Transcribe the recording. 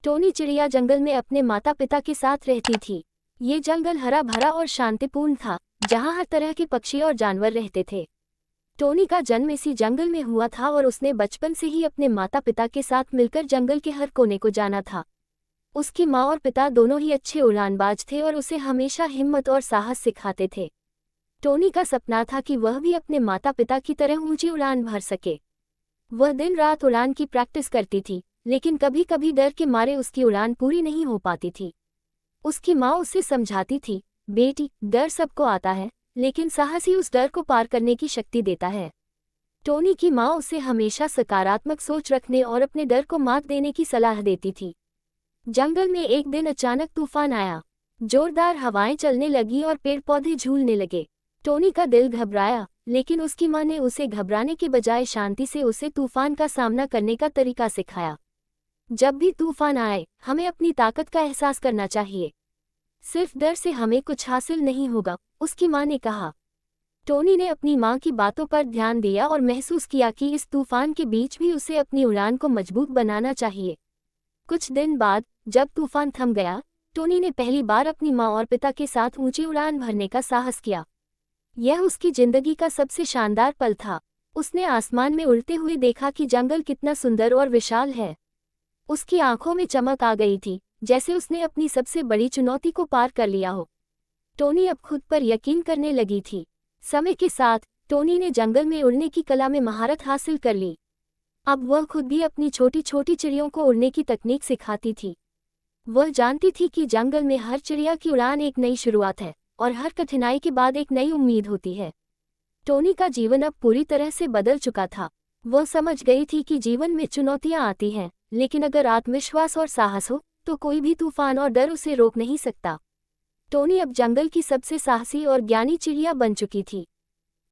Tony चिड़िया जंगल में अपने माता पिता के साथ रहती थी। ये जंगल हरा भरा और शांतिपूर्ण था, जहाँ हर तरह के पक्षी और जानवर रहते थे। टोनी का जन्म इसी जंगल में हुआ था और उसने बचपन से ही अपने माता पिता के साथ मिलकर जंगल के हर कोने को जाना था। उसकी माँ और पिता दोनों ही अच्छे उड़ानबाज थे और उसे हमेशा हिम्मत और साहस सिखाते थे। टोनी का सपना था कि वह भी अपने माता पिता की तरह ऊंची उड़ान भर सके। वह दिन रात उड़ान की प्रैक्टिस करती थी, लेकिन कभी कभी डर के मारे उसकी उड़ान पूरी नहीं हो पाती थी। उसकी माँ उसे समझाती थी, बेटी, डर सबको आता है, लेकिन साहस ही उस डर को पार करने की शक्ति देता है। टोनी की माँ उसे हमेशा सकारात्मक सोच रखने और अपने डर को मात देने की सलाह देती थी। जंगल में एक दिन अचानक तूफान आया। जोरदार हवाएं चलने लगी और पेड़ पौधे झूलने लगे। टोनी का दिल घबराया, लेकिन उसकी माँ ने उसे घबराने के बजाय शांति से उसे तूफान का सामना करने का तरीका सिखाया। जब भी तूफान आए, हमें अपनी ताकत का एहसास करना चाहिए। सिर्फ डर से हमें कुछ हासिल नहीं होगा, उसकी माँ ने कहा। टोनी ने अपनी माँ की बातों पर ध्यान दिया और महसूस किया कि इस तूफान के बीच भी उसे अपनी उड़ान को मजबूत बनाना चाहिए। कुछ दिन बाद, जब तूफान थम गया, टोनी ने पहली बार अपनी माँ और पिता के साथ ऊंची उड़ान भरने का साहस किया। यह उसकी जिंदगी का सबसे शानदार पल था। उसने आसमान में उड़ते हुए देखा कि जंगल कितना सुंदर और विशाल है। उसकी आंखों में चमक आ गई थी, जैसे उसने अपनी सबसे बड़ी चुनौती को पार कर लिया हो। टोनी अब खुद पर यकीन करने लगी थी। समय के साथ टोनी ने जंगल में उड़ने की कला में महारत हासिल कर ली। अब वह खुद भी अपनी छोटी छोटी चिड़ियों को उड़ने की तकनीक सिखाती थी। वह जानती थी कि जंगल में हर चिड़िया की उड़ान एक नई शुरुआत है और हर कठिनाई के बाद एक नई उम्मीद होती है। टोनी का जीवन अब पूरी तरह से बदल चुका था। वह समझ गई थी कि जीवन में चुनौतियां आती हैं, लेकिन अगर आत्मविश्वास और साहस हो, तो कोई भी तूफान और डर उसे रोक नहीं सकता। टोनी अब जंगल की सबसे साहसी और ज्ञानी चिड़िया बन चुकी थी।